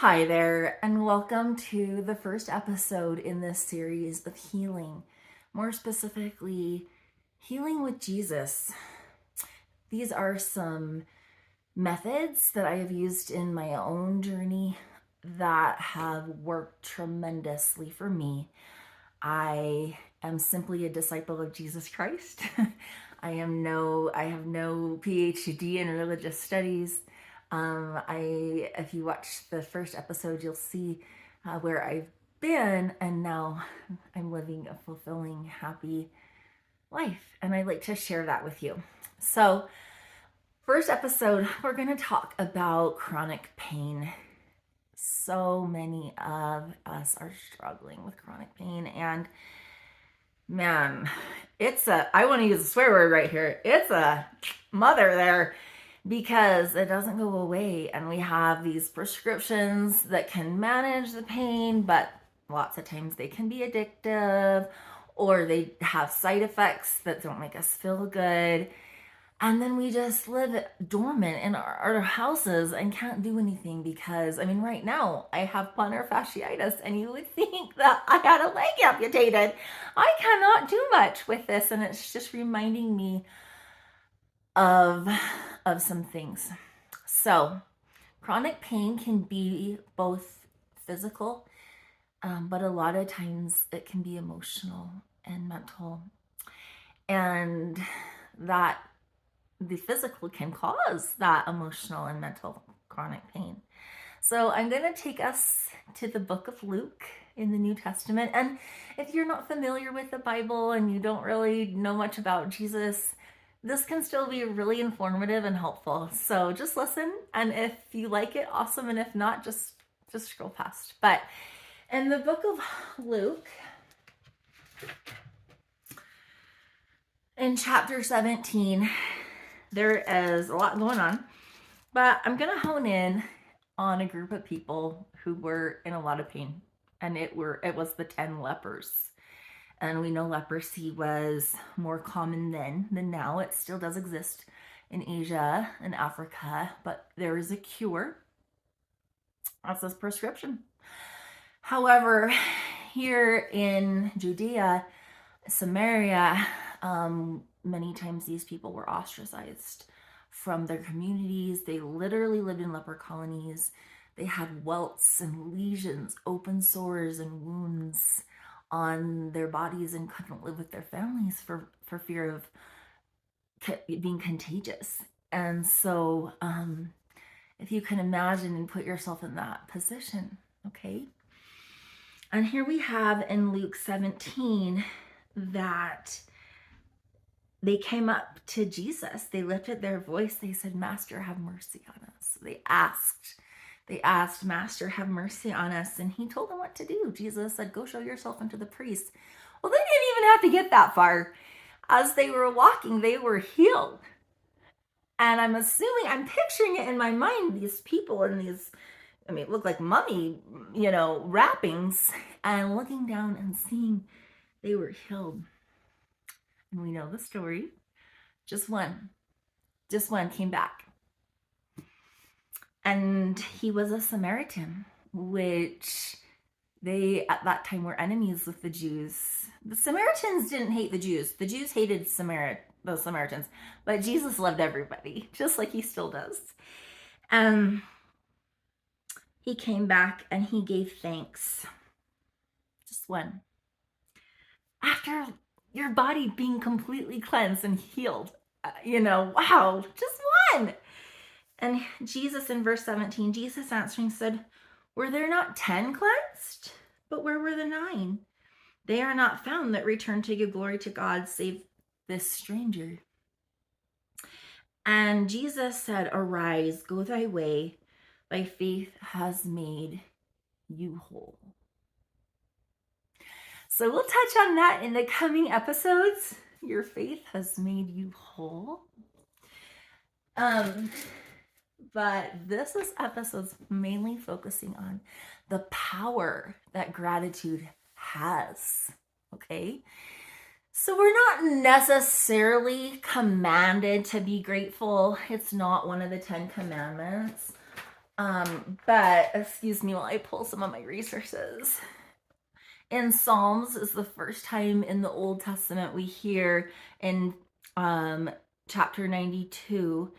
Hi there, and welcome to the first episode in this series of healing. More specifically, healing with Jesus. These are some methods that I have used in my own journey that have worked tremendously for me. I am simply a disciple of Jesus Christ. I have no PhD in religious studies. If you watch the first episode, you'll see where I've been, and now I'm living a fulfilling, happy life, and I'd like to share that with you. So, first episode, we're going to talk about chronic pain. So many of us are struggling with chronic pain, and man, I want to use a swear word right here. It's a mother there because it doesn't go away. And we have these prescriptions that can manage the pain, but lots of times they can be addictive or they have side effects that don't make us feel good. And then we just live dormant in our houses and can't do anything because, right now I have plantar fasciitis, and you would think that I had a leg amputated. I cannot do much with this, and it's just reminding me of some things. So, chronic pain can be both physical, but a lot of times it can be emotional and mental. And that the physical can cause that emotional and mental chronic pain. So I'm going to take us to the book of Luke in the New Testament. And if you're not familiar with the Bible and you don't really know much about Jesus, this can still be really informative and helpful. So just listen, and if you like it, awesome, and if not, just scroll past. But in the book of Luke, in chapter 17, there is a lot going on, but I'm going to hone in on a group of people who were in a lot of pain, and it was the 10 lepers. And we know leprosy was more common then than now. It still does exist in Asia and Africa, but there is a cure. That's this prescription. However, here in Judea, Samaria, many times these people were ostracized from their communities. They literally lived in leper colonies. They had welts and lesions, open sores and wounds on their bodies, and couldn't live with their families for fear of being contagious. And so if you can imagine and put yourself in that position, okay? And here we have in Luke 17 that they came up to Jesus. They lifted their voice. They said, "Master, have mercy on us." They asked, "Master, have mercy on us." And he told them what to do. Jesus said, "Go show yourself unto the priest." Well, they didn't even have to get that far. As they were walking, they were healed. And I'm picturing it in my mind, these people in these, it looked like mummy, wrappings, and looking down and seeing they were healed. And we know the story. Just one came back. And he was a Samaritan, which they at that time were enemies with the Jews. The Samaritans didn't hate the Jews. The Jews hated the Samaritans, but Jesus loved everybody, just like he still does. He came back and he gave thanks. Just one. After your body being completely cleansed and healed, wow, just one. And Jesus, in verse 17, Jesus answering said, "Were there not 10 cleansed? But where were the 9? They are not found that return to give glory to God, save this stranger." And Jesus said, "Arise, go thy way. Thy faith has made you whole." So we'll touch on that in the coming episodes. Your faith has made you whole. But this episode's mainly focusing on the power that gratitude has, okay? So we're not necessarily commanded to be grateful. It's not one of the 10 commandments. But excuse me while I pull some of my resources. In Psalms is the first time in the Old Testament we hear in chapter 92,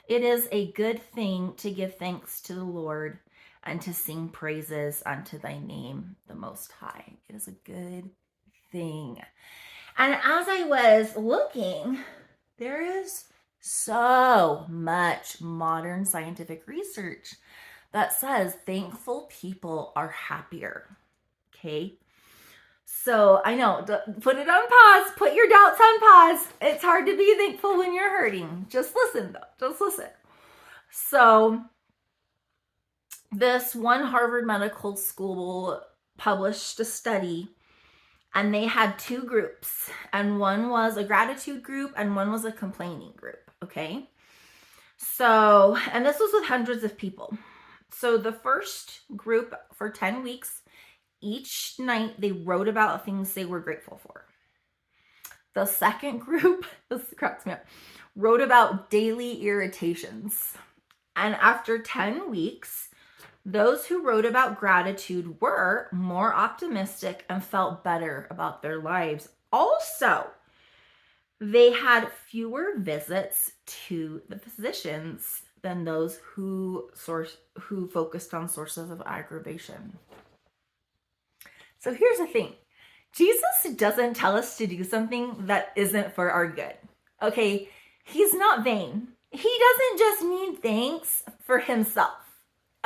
it is a good thing to give thanks to the Lord and to sing praises unto thy name, the Most High. It is a good thing. And as I was looking, there is so much modern scientific research that says thankful people are happier. Okay. So I know, put it on pause, put your doubts on pause. It's hard to be thankful when you're hurting. Just listen though, just listen. So this one Harvard Medical School published a study, and they had two groups, and one was a gratitude group and one was a complaining group. Okay. So, and this was with hundreds of people. So the first group for 10 weeks, each night they wrote about things they were grateful for. The second group, this cracks me up, wrote about daily irritations. And after 10 weeks, those who wrote about gratitude were more optimistic and felt better about their lives. Also, they had fewer visits to the physicians than those who focused on sources of aggravation. So here's the thing. Jesus doesn't tell us to do something that isn't for our good. Okay? He's not vain. He doesn't just need thanks for himself.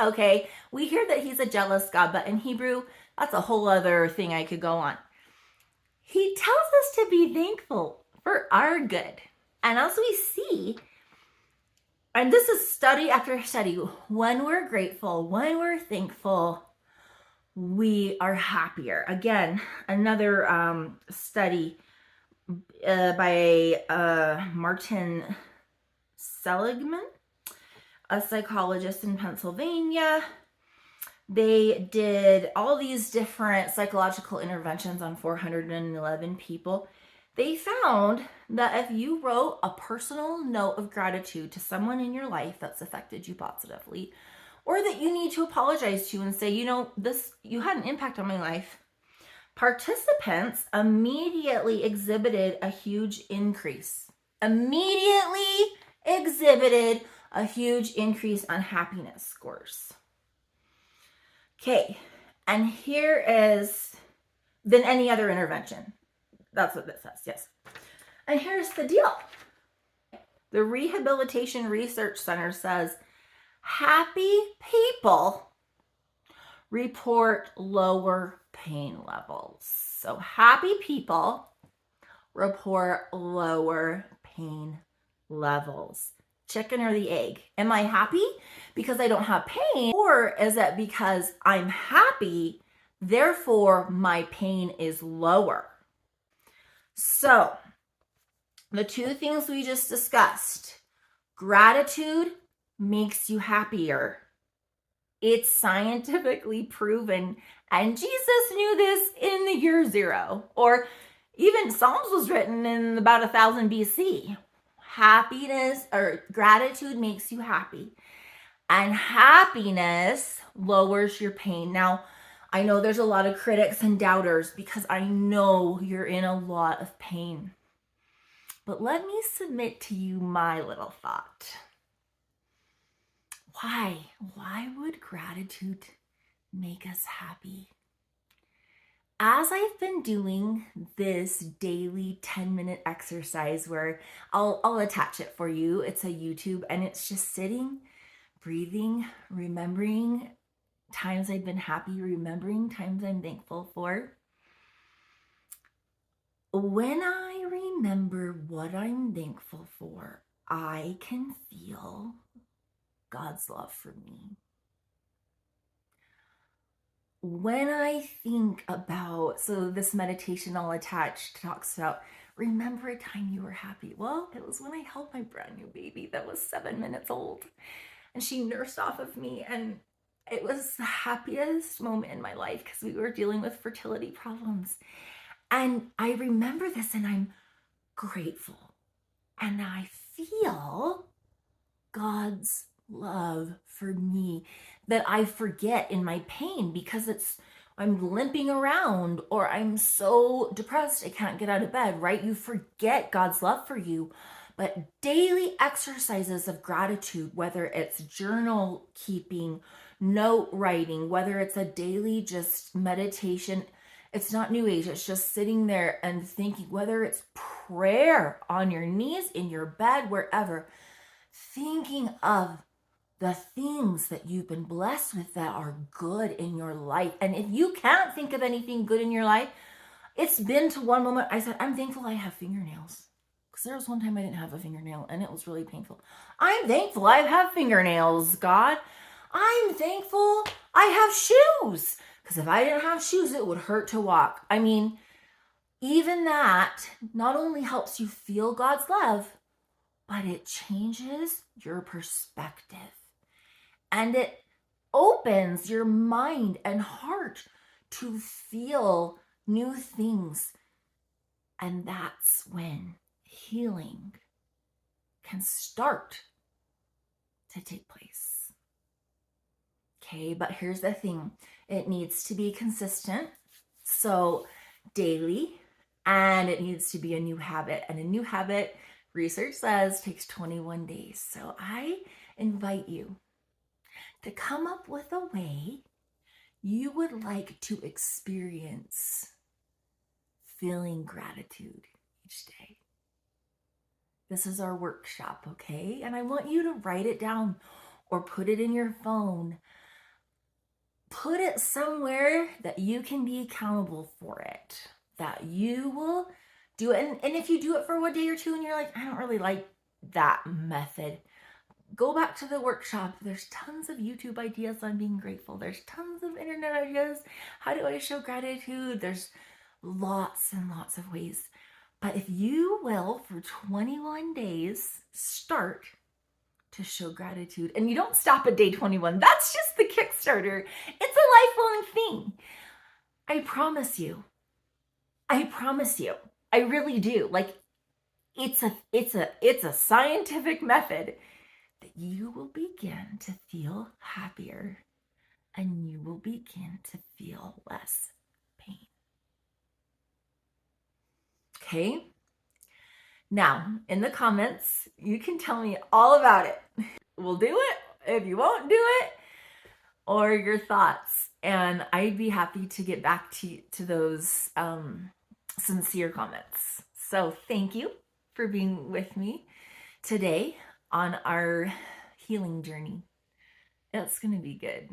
Okay? We hear that he's a jealous God, but in Hebrew, that's a whole other thing I could go on. He tells us to be thankful for our good. And as we see, and this is study after study, when we're grateful, when we're thankful, we are happier. Again, another study by Martin Seligman, a psychologist in Pennsylvania. They did all these different psychological interventions on 411 people. They found that if you wrote a personal note of gratitude to someone in your life that's affected you positively, or that you need to apologize to and say, you had an impact on my life, participants immediately exhibited a huge increase. Immediately exhibited a huge increase on happiness scores. Okay, and here is than any other intervention. That's what this says, yes. And here's the deal. The Rehabilitation Research Center says happy people report lower pain levels. So happy people report lower pain levels. Chicken or the egg? Am I happy because I don't have pain? Or is it because I'm happy, therefore my pain is lower? So the two things we just discussed, gratitude makes you happier. It's scientifically proven. And Jesus knew this in the year zero. Or even Psalms was written in about 1000 BC. Happiness or gratitude makes you happy. And happiness lowers your pain. Now, I know there's a lot of critics and doubters because I know you're in a lot of pain. But let me submit to you my little thought. Why? Why would gratitude make us happy? As I've been doing this daily 10-minute exercise where I'll attach it for you. It's a YouTube, and it's just sitting, breathing, remembering times I've been happy, remembering times I'm thankful for. When I remember what I'm thankful for, I can feel God's love for me. When I think about, so this meditation I'll attach talks about, remember a time you were happy. Well, it was when I held my brand new baby that was 7 minutes old, and she nursed off of me, and it was the happiest moment in my life because we were dealing with fertility problems. And I remember this and I'm grateful. And I feel God's love for me that I forget in my pain because I'm limping around or I'm so depressed I can't get out of bed, right? You forget God's love for you. But daily exercises of gratitude, whether it's journal keeping, note writing, whether it's a daily just meditation, it's not new age, it's just sitting there and thinking, whether it's prayer on your knees, in your bed, wherever, thinking of the things that you've been blessed with that are good in your life. And if you can't think of anything good in your life, it's been to one moment I said, I'm thankful I have fingernails. Because there was one time I didn't have a fingernail and it was really painful. I'm thankful I have fingernails, God. I'm thankful I have shoes. Because if I didn't have shoes, it would hurt to walk. I mean, even that not only helps you feel God's love, but it changes your perspective. And it opens your mind and heart to feel new things. And that's when healing can start to take place. Okay, but here's the thing. It needs to be consistent. So daily, and it needs to be a new habit. And a new habit, research says, takes 21 days. So I invite you to come up with a way you would like to experience feeling gratitude each day. This is our workshop, okay? And I want you to write it down or put it in your phone. Put it somewhere that you can be accountable for it, that you will do it. And if you do it for 1 day or two and you're like, I don't really like that method, go back to the workshop. There's tons of YouTube ideas on being grateful. There's tons of internet ideas. How do I show gratitude? There's lots and lots of ways. But if you will, for 21 days, start to show gratitude. And you don't stop at day 21. That's just the Kickstarter. It's a lifelong thing. I promise you. I promise you. I really do. Like, it's a scientific method that you will begin to feel happier and you will begin to feel less pain. Okay? Now, in the comments, you can tell me all about it. We'll do it if you won't do it, or your thoughts. And I'd be happy to get back to those sincere comments. So thank you for being with me today on our healing journey. It's going to be good.